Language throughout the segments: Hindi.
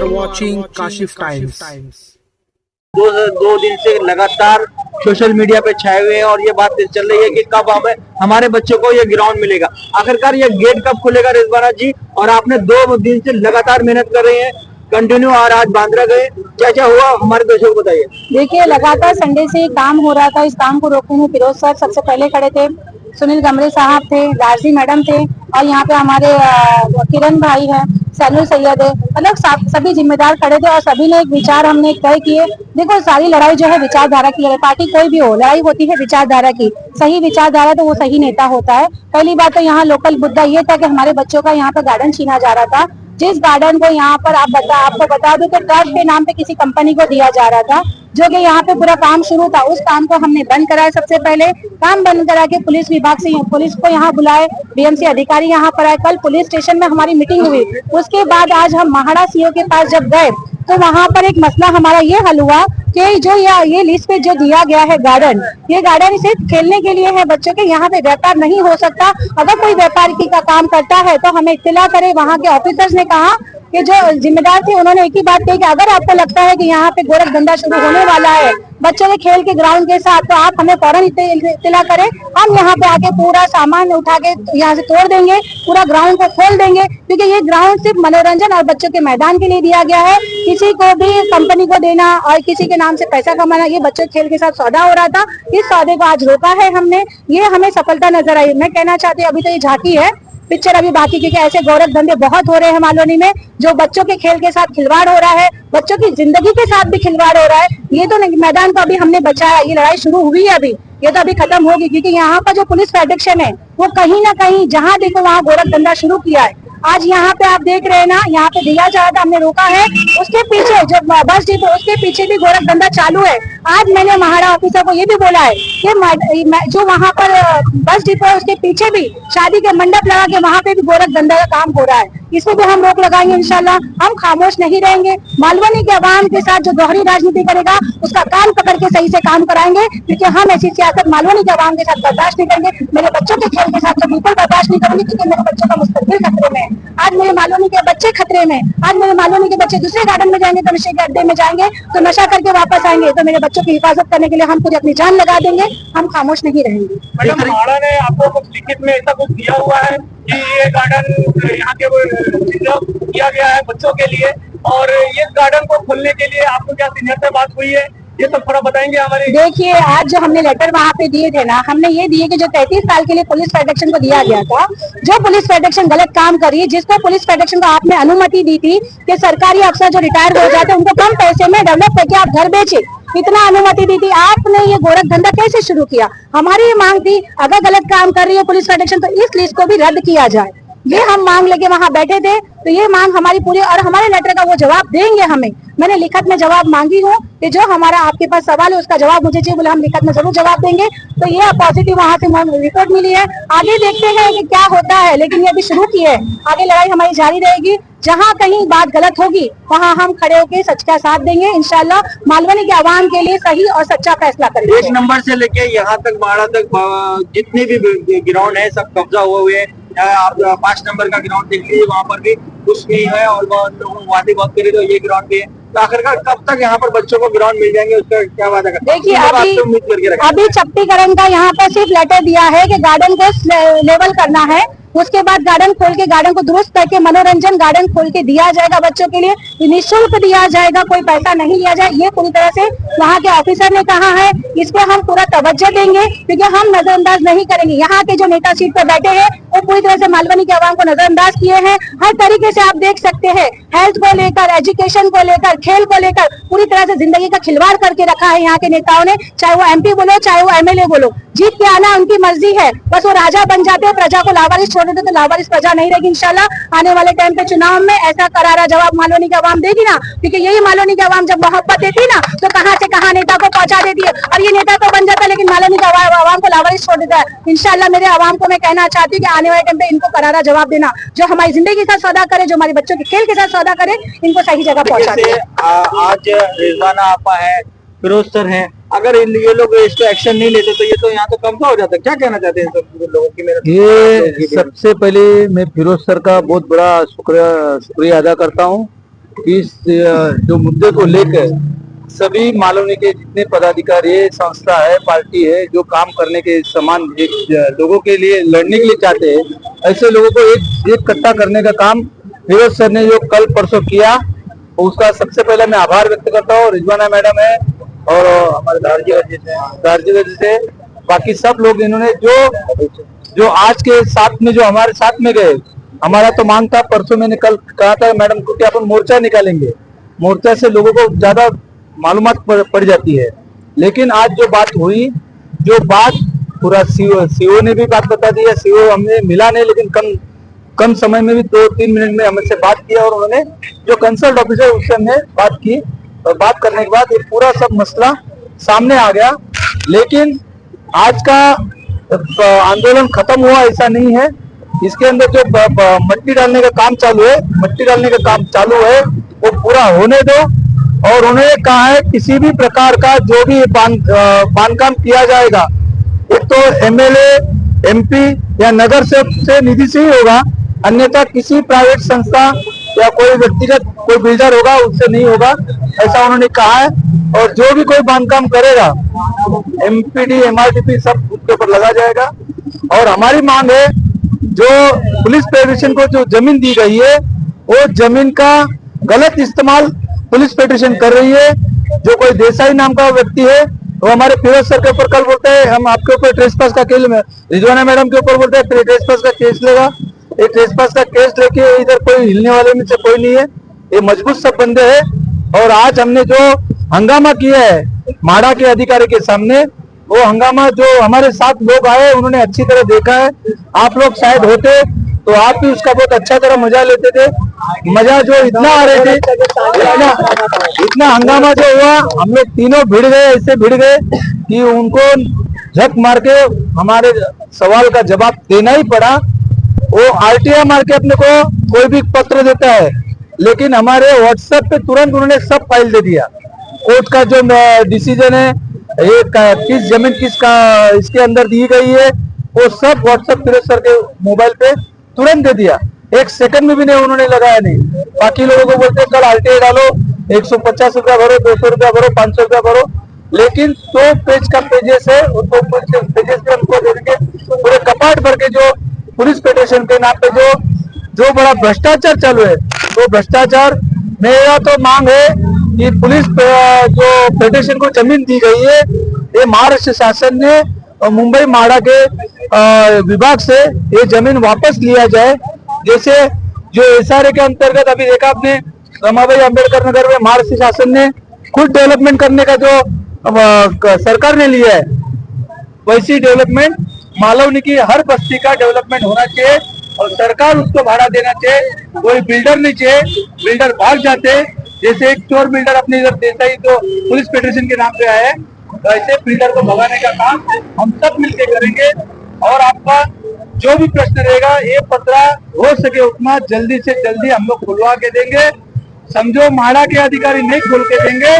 watching Kashif Times. दो दिन से लगातार सोशल मीडिया पे छाए हुए हैं और ये बात चल रही है कि कब हमारे बच्चों को ये ग्राउंड मिलेगा। आखिरकार ये गेट कब खुलेगा रिजवाना जी? और आपने 2 दिन से लगातार मेहनत कर रहे हैं कंटिन्यू और आज बांद्रा गए, क्या क्या हुआ हमारे दर्शकों को बताइए। देखिए, लगातार संडे से काम हो रहा था। इस काम को रोकने में फिरोज सर सबसे पहले खड़े थे, सुनील गमरे साहब थे, लारजी मैडम थे और यहाँ पे हमारे किरण भाई हैं, सैनुल सैयद है, मतलब सभी जिम्मेदार खड़े थे और सभी ने एक विचार हमने तय किए। देखो, सारी लड़ाई जो है विचारधारा की लड़ाई, पार्टी कोई भी हो, लड़ाई होती है विचारधारा की। सही विचारधारा तो वो सही नेता होता है। पहली बात तो यहाँ लोकल मुद्दा ये था कि हमारे बच्चों का यहाँ पर गार्डन छीना जा रहा था। जिस गार्डन को यहाँ पर आपको बता दूं तो ट्रस्ट के नाम पे किसी कंपनी को दिया जा रहा था, जो कि यहाँ पे पूरा काम शुरू था। उस काम को हमने बंद कराया। सबसे पहले काम बंद करा के पुलिस विभाग से पुलिस को यहाँ बुलाए, बीएमसी अधिकारी यहाँ पर आए। कल पुलिस स्टेशन में हमारी मीटिंग हुई। उसके बाद आज हम महाड़ा सीओ के पास जब गए तो वहाँ पर एक मसला हमारा ये हल हुआ कि जो ये लिस्ट पे जो दिया गया है गार्डन, ये गार्डन सिर्फ खेलने के लिए है बच्चों के, यहाँ पे व्यापार नहीं हो सकता। अगर कोई व्यापार का काम करता है तो हमें इत्तला करे। वहाँ के ऑफिसर्स ने कहा कि जो जिम्मेदार थे उन्होंने एक ही बात कही कि अगर आपको लगता है कि यहाँ पे गोरख धंधा शुरू होने वाला है बच्चों के खेल के ग्राउंड के साथ, तो आप हमें फौरन इत्तला करें। हम यहाँ पे आके पूरा सामान उठा के यहाँ से तोड़ देंगे, पूरा ग्राउंड को खोल देंगे, क्योंकि ये ग्राउंड सिर्फ मनोरंजन और बच्चों के मैदान के लिए दिया गया है। किसी को भी कंपनी को देना और किसी के नाम से पैसा कमाना, ये बच्चों के खेल के साथ सौदा हो रहा था। इस सौदे को आज रोका है हमने, ये हमें सफलता नजर आई। मैं कहना चाहती हूँ अभी तो ये झांकी है, पिक्चर अभी बाकी, क्योंकि ऐसे गौरव धंधे बहुत हो रहे हैं मालवनी में, जो बच्चों के खेल के साथ खिलवाड़ हो रहा है, बच्चों की जिंदगी के साथ भी खिलवाड़ हो रहा है। ये तो मैदान को अभी हमने बचाया, ये लड़ाई शुरू हुई है अभी, ये तो अभी खत्म होगी, क्योंकि यहाँ पर जो पुलिस फेडरेशन है वो कहीं ना कहीं जहाँ देखो वहाँ गोरख धंधा शुरू किया है। आज यहाँ पे आप देख रहे हैं ना, यहाँ पे दिया जा रहा था, हमने रोका है। उसके पीछे जो बस डिपो, उसके पीछे भी गोरख धंधा चालू है। आज मैंने महाड़ा ऑफिसर को ये भी बोला है कि जो वहाँ पर बस डिपो है उसके पीछे भी शादी के मंडप लगा के वहाँ पे भी गोरख धंधा का काम हो रहा है। इसमें भी हम रोक लगाएंगे इंशाल्लाह। हम खामोश नहीं रहेंगे। मालवनी के अवाम के साथ जो दोहरी राजनीति करेगा उसका कान पकड़ के सही से काम कराएंगे, क्योंकि हम ऐसी सियासत मालवनी के अवाम के साथ बर्दाश्त नहीं करेंगे। मेरे बच्चों के खेल के साथ तो बिल्कुल बर्दाश्त नहीं करेंगे, क्योंकि मेरे बच्चों का मुस्तकबिल खतरे में है। आज मेरे मालवनी के बच्चे खतरे में, आज मेरे मालवनी के बच्चे दूसरे गार्डन में जाएंगे तो नशे के अड्डे में जाएंगे, तो नशा करके वापस आएंगे। तो मेरे बच्चों की हिफाजत करने के लिए हम पूरी अपनी जान लगा देंगे, हम खामोश नहीं रहेंगे। मैडम, महाड़ा ने आपको कुछ लिखित में ऐसा कुछ दिया हुआ है कि ये गार्डन यहाँ के किया गया है बच्चों के लिए, और इस गार्डन को खोलने के लिए आपको क्या सीनियर से बात हुई है, ये सब थोड़ा बताएंगे हमारे। देखिए, आज जो हमने लेटर वहाँ पे दिए थे ना, हमने ये दिए कि जो 33 साल के लिए पुलिस फेडरेशन को दिया गया था, जो पुलिस फेडरेशन गलत काम करी है, जिसको पुलिस फेडरेशन को आपने अनुमति दी थी कि सरकारी अफसर जो रिटायर हो जाते हैं उनको कम पैसे में डेवलप करके आप घर बेचे, इतना अनुमति दी थी, आपने ये गोरख धंधा कैसे शुरू किया? हमारी ये मांग थी, अगर गलत काम कर रही है पुलिस फेडरेशन तो इस लिस्ट को भी रद्द किया जाए। ये हम मांग लेके वहाँ बैठे थे, तो ये मांग हमारी पूरी, और हमारे लेटर का वो जवाब देंगे हमें। मैंने लिखत में जवाब मांगी हूँ कि जो हमारा आपके पास सवाल है उसका जवाब मुझे चाहिए, बोले हम लिखत में जरूर जवाब देंगे। तो ये पॉजिटिव वहाँ से रिपोर्ट मिली है। आगे देखते हैं कि क्या होता है, लेकिन ये अभी शुरू की है, आगे लड़ाई हमारी जारी रहेगी। जहाँ कहीं बात गलत होगी वहाँ हम खड़े होकर सच का साथ देंगे। इंशाल्लाह मालवनी के आवाम के लिए सही और सच्चा फैसला करेंगे। 1 नंबर से लेके यहाँ तक महाड़ा तक जितने भी ग्राउंड है सब कब्जा हुए हैं। आप 5 नंबर का ग्राउंड देख लीजिए, वहाँ पर भी कुछ नहीं है, और वादी बात करें तो ये ग्राउंड भी है। तो आखिरकार कब तक यहाँ पर बच्चों को ग्राउंड मिल जाएंगे, उसका क्या वादा करते हैं? देखिए, अभी चप्टीकरण का यहाँ पर सिर्फ लेटर दिया है कि गार्डन को लेवल करना है, उसके बाद गार्डन खोल के गार्डन को दुरुस्त करके मनोरंजन गार्डन खोल के दिया जाएगा बच्चों के लिए, निःशुल्क दिया जाएगा, कोई पैसा नहीं लिया जाए। ये पूरी तरह से वहाँ के ऑफिसर ने कहा है, इस पे हम पूरा तवज्जो देंगे, क्योंकि हम नजरअंदाज नहीं करेंगे। यहाँ के जो नेता सीट पर बैठे हैं वो पूरी तरह से मालवनी के आवाम को नजरअंदाज किए हैं। हर तरीके से आप देख सकते हैं, हेल्थ को लेकर, एजुकेशन को लेकर, खेल को लेकर पूरी तरह से जिंदगी का खिलवाड़ करके रखा है यहाँ के नेताओं ने। चाहे वो MP बोलो, चाहे वो MLA बोलो, जीत के आना उनकी मर्जी है, बस वो राजा बन जाते हैं, प्रजा को लावारिस छोड़ देते, तो लावारिस प्रजा नहीं रहेगी। इंशाल्लाह आने वाले टाइम पे चुनाव में ऐसा करारा जवाब मालवनी के आवाम देगी ना, क्योंकि यही मालवनी के आवाम जब मोहब्बत देती ना तो कहाँ से कहाँ नेता को पहुंचा देती है। और ये नेता तो बन जाता है लेकिन मालवनी का आवाम को लावारिस छोड़ देता है। इंशाल्लाह मेरे आवाम को मैं कहना चाहती हूँ कि आने वाले टाइम पे इनको करारा जवाब देना, जो हमारी जिंदगी के साथ सौदा करे, जो हमारे बच्चों के खेल के साथ सौदा करे, इनको सही जगह पहुंचा दे। आज रिजवाना आपा है, फिरोज सर है, अगर ये लोग इसको एक्शन नहीं लेते तो ये तो यहाँ तो कब्जा हो जाता है। क्या कहना चाहते हैं सब लोगों की मेहनत? ये सबसे पहले मैं फिरोज सर का बहुत बड़ा शुक्रिया अदा करता हूँ इस जो मुद्दे को लेकर सभी मालूम के जितने पदाधिकारी है, संस्था है, पार्टी है, जो काम करने के समान लोगों के लिए लड़ने के लिए चाहते हैं, ऐसे लोगों को एक इकट्ठा करने का काम फिरोज सर ने जो कल परसों किया, उसका सबसे पहले मैं आभार व्यक्त करता हूँ। रिजवाना मैडम है और हमारे दार्जिलिंग से बाकी सब लोग, इन्होंने जो आज के साथ में जो हमारे साथ में गए। हमारा तो मांग था, परसों मैंने कल कहा था मैडम को कि अपन मोर्चा निकालेंगे, मोर्चा से लोगों को ज्यादा मालूमात पड़ जाती है। लेकिन आज जो बात हुई, जो बात पूरा सीओ ने भी बात बता दी है। सीओ हमने मिला नहीं, लेकिन कम समय में भी 2-3 मिनट में हमसे बात किया और उन्होंने जो कंसल्ट ऑफिसर उससे हमने बात की और बात करने के बाद ये पूरा सब मसला सामने आ गया। लेकिन आज का आंदोलन खत्म हुआ ऐसा नहीं है। इसके अंदर जो मट्टी डालने का काम चालू है वो पूरा होने दो। और उन्होंने कहा है किसी भी प्रकार का जो भी बांधकाम किया जाएगा, एक तो एमएलए, एमपी या नगर से निधि से ही होगा, अन्यथा किसी प्राइवेट संस्था या कोई व्यक्तिगत कोई बिल्डर होगा उससे नहीं होगा, ऐसा उन्होंने कहा है। और जो भी कोई बांधकाम करेगा एमपीडी, एमआरटीपी सब उसके ऊपर लगा जाएगा। और हमारी मांग है, जो पुलिस फेडरेशन को जो जमीन दी गई है वो जमीन का गलत इस्तेमाल पुलिस फेडरेशन कर रही है। जो कोई देसाई नाम का व्यक्ति है वो हमारे फिरोज सर के ऊपर कल बोलते हैं हम आपके ऊपर ट्रेसपास का केस, रिजवाना मैडम के ऊपर बोलते हैं ट्रेसपास का केस लेगा। ये ट्रेसपास का केस लेके इधर कोई हिलने वाले में से कोई नहीं है, ये मजबूत सब बंदे हैं। और आज हमने जो हंगामा किया है माड़ा के अधिकारी के सामने, वो हंगामा जो हमारे साथ लोग आए उन्होंने अच्छी तरह देखा है। आप लोग शायद होते तो आप भी उसका बहुत अच्छा तरह मजा लेते थे। मजा जो इतना आ रहे थे, इतना हंगामा जो हुआ, हम लोग तीनों भिड़ गए, ऐसे भिड़ गए कि उनको झक मार के हमारे सवाल का जवाब देना ही पड़ा। वो आरटीआई मार के अपने को कोई भी पत्र देता है, लेकिन हमारे व्हाट्सएप पे तुरंत उन्होंने सब फाइल दे दिया। कोर्ट का जो डिसीजन है, ये किस जमीन किसका इसके अंदर दी गई है, वो सब व्हाट्सएप फिरोज सर के मोबाइल पे तुरंत दे दिया। एक सेकंड में भी नहीं उन्होंने लगाया नहीं। बाकी लोगों को बोलते कल आरटीआई डालो, 150 रुपया भरो, 200 रुपया भरो, 500 रुपया भरो, लेकिन 100 पेज का पेजेस है, उसको पेजेस पे हमको दे देंगे पूरे कपाट भर के। जो पुलिस फेडरेशन के नाम पे जो बड़ा भ्रष्टाचार चालू है, तो भ्रष्टाचार, मेरा तो मांग है कि पुलिस जो फेडरेशन को जमीन दी गई है, ये महाराष्ट्र शासन ने मुंबई माड़ा के विभाग से ये जमीन वापस लिया जाए। जैसे जो एसआरए के अंतर्गत अभी देखा आपने, रमाबाई अंबेडकर नगर में महाराष्ट्र शासन ने खुद डेवलपमेंट करने का जो सरकार ने लिया है, वैसी डेवलपमेंट मालवनी की हर बस्ती का डेवलपमेंट होना चाहिए और सरकार उसको भाड़ा देना चाहिए। कोई बिल्डर नहीं चाहिए, बिल्डर भाग जाते, जैसे एक चोर बिल्डर अपने इधर देसाई जो पुलिस फेडरेशन के नाम पे आया है, तो ऐसे बिल्डर को भगाने का काम हम सब मिलकर करेंगे। और आपका जो भी प्रश्न रहेगा, ये पत्र हो सके उतना जल्दी से जल्दी हम लोग खुलवा के देंगे। समझो माड़ा के अधिकारी नहीं खोल के देंगे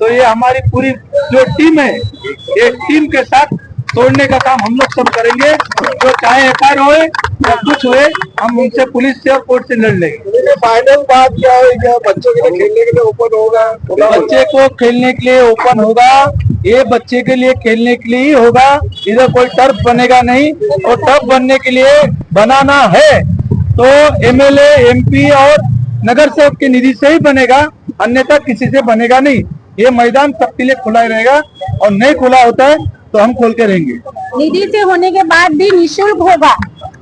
तो ये हमारी पूरी जो टीम है, ये टीम के साथ तोड़ने का काम हम लोग सब करेंगे। जो चाहे एफआईआर होए या कुछ होए, हम उनसे पुलिस से और कोर्ट से लड़ लेंगे। फाइनल बात क्या है, क्या बच्चों के लिए खेलने के लिए ओपन होगा? बच्चे को खेलने के लिए ओपन होगा, ये बच्चे के लिए खेलने के लिए ही होगा। इधर कोई टर्फ बनेगा नहीं, और टर्फ बनने के लिए बनाना है तो एमएलए, एमपी और नगर सेवक की निधि से ही बनेगा, अन्यथा किसी से बनेगा नहीं। ये मैदान सबके लिए खुला ही रहेगा, और नहीं खुला होता है तो हम खोल के रहेंगे। निधि से होने के बाद भी निःशुल्क होगा।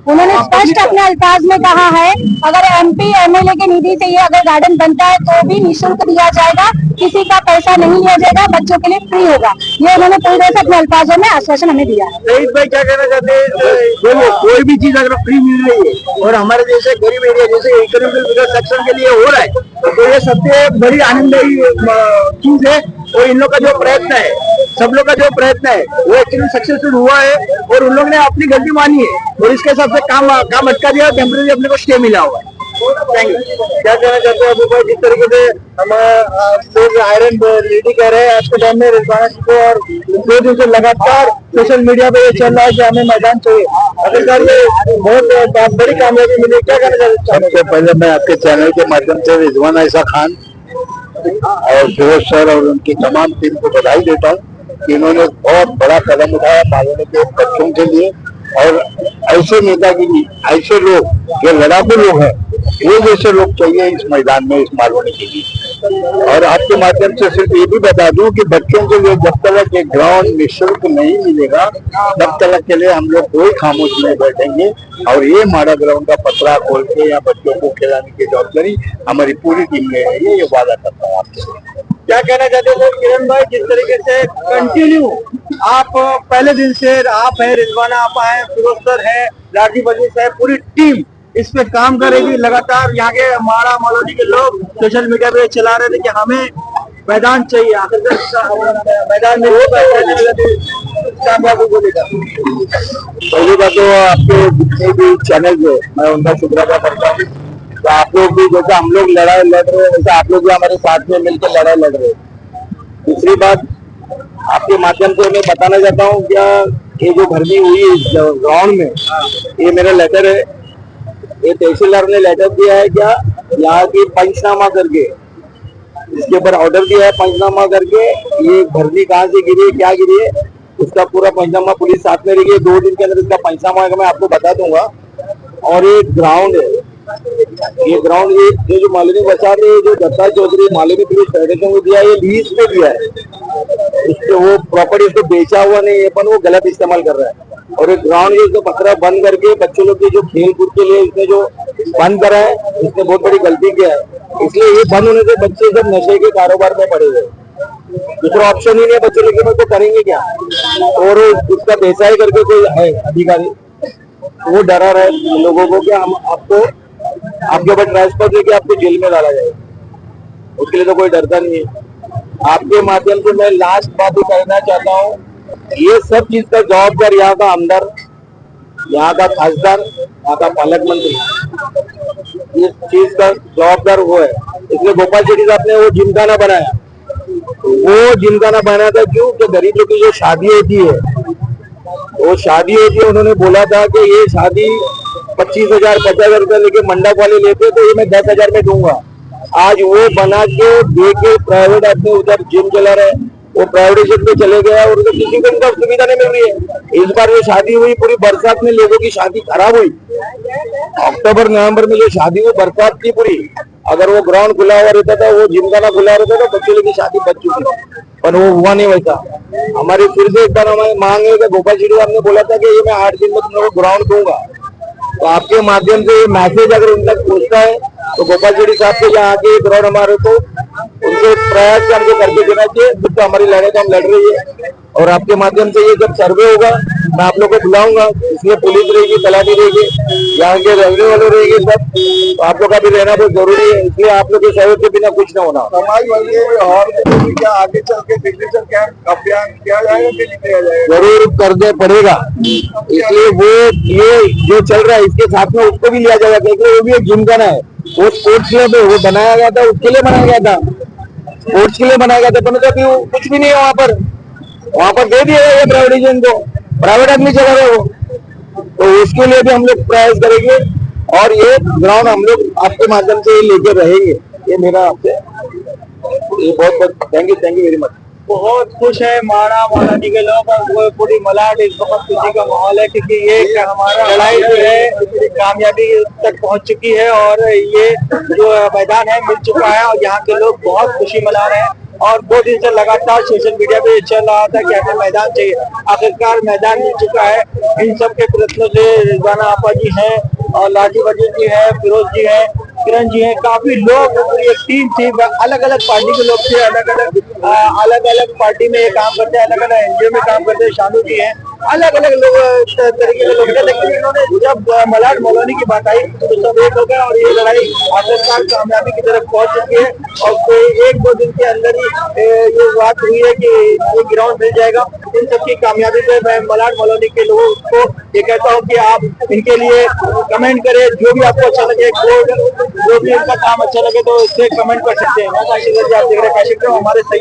उन्होंने स्पष्ट अपने अल्फाज में कहा है, अगर एमपी एमएलए के निधि से ये अगर गार्डन बनता है तो भी निःशुल्क दिया जाएगा, किसी का पैसा नहीं लिया जाएगा, बच्चों के लिए फ्री होगा। ये उन्होंने पूरी तरह से अपने अल्फाजों में आश्वासन हमें दिया है। शहीद भाई क्या कहना चाहते हैं? कोई भी चीज अगर फ्री मिल रही है और हमारे जैसे गरीब एरिया जैसे इकोनॉमिकल विकास सेक्शन के लिए हो रहा है, तो ये सबसे बड़ी आनंददायी चीज है। और इन लोग का जो प्रयत्न है, सब लोग का जो प्रयत्न है, वो एक्चुअली सक्सेसफुल हुआ है और उन लोग ने अपनी गलती मानी है और इसके हिसाब से काम अटका दिया, टेम्परेरी अपने को स्टे मिला हुआ है। Thank you. क्या कहना चाहते हैं अबू भाई, जिस तरीके से हम आयरन लेडी कह रहे हैं आज के टाइम में रिजवाना जी को, और 2 दिन से लगातार सोशल मीडिया पे ये चल रहा है कि हमें मैदान चाहिए, आखिरकार ये बहुत बड़ी कामयाबी मिली, क्या कहना चाहते हैं? सबसे पहले मैं आपके चैनल के माध्यम से रिजवान आयशा खान और फिरोज सर और उनकी तमाम टीम को बधाई देता हूँ कि इन्होंने बहुत बड़ा कदम उठाया मालूम के बच्चों के लिए। और ऐसे नेतागिरी, ऐसे लोग जो लड़ाकू लोग हैं, वो जैसे लोग चाहिए इस मैदान में, इस मालूम के लिए। और आपके माध्यम से सिर्फ ये भी बता दूं कि बच्चों के लिए जब तक एक ग्राउंड निःशुल्क नहीं मिलेगा तब तक के लिए हम लोग कोई खामोश नहीं बैठेंगे। और ये माड़ा ग्राउंड का पतरा खोल के या बच्चों को खिलाने की जवाबदारी हमारी पूरी टीम में है, ये वादा करता हूँ आपसे। क्या कहना चाहते हैं किरण भाई, जिस तरीके से कंटिन्यू आप पहले दिन से आप है, रिजवाना आपा है, फिरोज सर है, राजीव वजीर साहब, पूरी टीम इस पे काम करेगी लगातार। यहाँ के माड़ा मौलवी के लोग सोशल मीडिया पे चला रहे थे कि हमें मैदान चाहिए, मैदान में पहली बात तो आपके जितने भी चैनल है मैं उनका शुक्रिया अदा करता हूँ। तो आप लोग भी जैसा हम लोग लड़ाई लड़ रहे हैं वैसे आप लोग भी हमारे साथ में मिलकर लड़ाई लड़ रहे हैं। दूसरी बात आपके माध्यम से मैं बताना चाहता हूँ, क्या ये जो भर्ती हुई इस ग्राउंड में, ये मेरा लेटर है, ये तहसीलदार ने लेटर दिया है क्या यहाँ की पंचनामा करके, इसके ऊपर ऑर्डर दिया है पंचनामा करके, ये भर्ती कहाँ से गिरी क्या गिरी है उसका पूरा पंचनामा पुलिस साथ में रही है। 2 दिन के अंदर इसका पंचनामा मैं आपको बता दूंगा। और ये ग्राउंड है, ये ग्राउंड ये जो मालिनी बचा रहे जो दत्ता चौधरी मालिनी पुलिस फेडरेशन को दिया, ये लीज पे दिया है, इसको वो प्रॉपर्टी इसको बेचा हुआ नहीं है, पर वो गलत इस्तेमाल कर रहा है। और ये ग्राउंड जो पकड़ा बंद करके बच्चों लोग के जो खेल कूद के लिए इसने जो बंद करा है, इसने बहुत बड़ी गलती किया है। इसलिए ये बंद होने से बच्चे सब नशे के कारोबार में पड़े हुए, दूसरा ऑप्शन ही नहीं है बच्चे लोग तो करेंगे क्या। और उसका बेचाई करके कोई है अधिकारी, वो डरा रहा है लोगों को कि हम आपको आपके ऊपर ट्रांसफर देके आपको जेल में डाला जाएगा, उसके लिए तो कोई डरता नहीं है। आपके माध्यम से मैं लास्ट बात ही कहना चाहता हूँ, ये सब चीज का जवाबदार यहाँ का आमदार, यहाँ का खासदार, यहाँ का पालक मंत्री, इस चीज का जवाबदार वो है। इसलिए गोपाल शेट्टी साहब ने वो जिमखाना बनाया, वो जिमखाना बनाया था क्यों कि गरीब लोग की जो शादी होती है, वो शादी होती है, उन्होंने बोला था कि ये शादी 25,000 50,000 रुपया लेके मंडप वाले लेते तो ये मैं 10,000 में दूंगा। आज वो बना के दे के प्राइवेट आदमी उधर जिम चला रहे हैं, वो प्राइवेटाइजेशन पे चले गया और उधर किसी को इनका सुविधा नहीं मिल रही है। इस बार ये शादी हुई पूरी बरसात में, लोगों की शादी खराब हुई। अक्टूबर नवंबर में जो शादी हुई बरसात की पूरी, अगर वो ग्राउंड खुला हुआ रहता था, वो जिमखाना खुला रहता था, बच्चों लोग की शादी बच चुकी, पर वो हुआ नहीं वैसा। हमारी फिर से एक बार हमारी मांग है कि गोपाल शेट्टी साहब ने बोला था कि ये मैं 8 दिन में तुम लोगों को ग्राउंड दूंगा, तो आपके माध्यम से ये मैसेज अगर उन तक पहुंचता है तो गोपाल शेट्टी साहब के यहाँ आके ग्राउंड हमारे को उनके प्रयास से हमको करके देना चाहिए, तो हमारी लड़ाई तो हम लड़ रही है। और आपके माध्यम से ये जब सर्वे होगा मैं आप लोग को बुलाऊंगा, इसलिए पुलिस रहेगी, तलाटी रहेगी, यहाँ के रहने वाले रहेंगे सब, तो आप लोग का भी रहना बहुत जरूरी है। इसलिए आप लोग के सहयोग के बिना कुछ न होना। क्या आगे चल के डिजिटल कैंप अभियान किया जाएगा कि नहीं किया जाएगा? जरूर करना पड़ेगा, इसलिए वो ये जो चल रहा है इसके साथ में उसको भी लिया जाएगा, क्योंकि वो भी एक जिमखाना है, वो स्पोर्ट्स क्लब है, वो बनाया गया था उसके लिए बनाया गया था, स्पोर्ट्स के लिए बनाया गया था, परंतु अभी कुछ भी नहीं है वहाँ पर दे दिया गया प्राइवेटाइजेशन को, प्राइवेट आदमी चला रहे हो, तो उसके लिए भी हम लोग प्रयास करेंगे। और ये ग्राउंड हम लोग आपके माध्यम से लेकर रहेंगे, ये मेरा आपसे ये बहुत बहुत थैंक यू वेरी मच। बहुत खुश है माड़ा मौलानी के लोग और वो पूरी मलाड इस वक्त खुशी का माहौल है, क्योंकि ये हमारा लड़ाई जो है कामयाबी तक पहुंच चुकी है और ये जो मैदान है मिल चुका है और यहाँ के लोग बहुत खुशी मना रहे हैं। और 2 दिन से लगातार सोशल मीडिया पे चल रहा था कि हमें मैदान चाहिए, आखिरकार मैदान मिल चुका है। इन सब के प्रयत्नों से रिजवाना आपा जी है और राजीव वजीर जी है, फिरोज जी है, किरण जी है, काफी लोग, पूरी एक टीम थी, अलग अलग पार्टी के लोग थे, अलग अलग पार्टी में ये काम करते हैं, अलग अलग एनजीओ में काम करते हैं, शानू जी है, अलग अलग लोग तरीके के लोग थे, लेकिन इन्होंने जब मलाड मौलानी की बात आई तो सब एक हो गया और ये लड़ाई आखिरकार कामयाबी की तरफ पहुंच चुकी है। और कोई 1-2 दिन के अंदर ही ये बात हुई है कि ये ग्राउंड मिल जाएगा। इन सबकी कामयाबी पे मैं मलाड मौलानी के लोगों को ये कहता हूँ कि आप इनके लिए कमेंट करें, जो भी आपको अच्छा लगे, जो भी इनका काम अच्छा लगे तो इससे कमेंट कर सकते हैं। मैं काशिफ आप देख रहे हैं काशिफ हमारे सही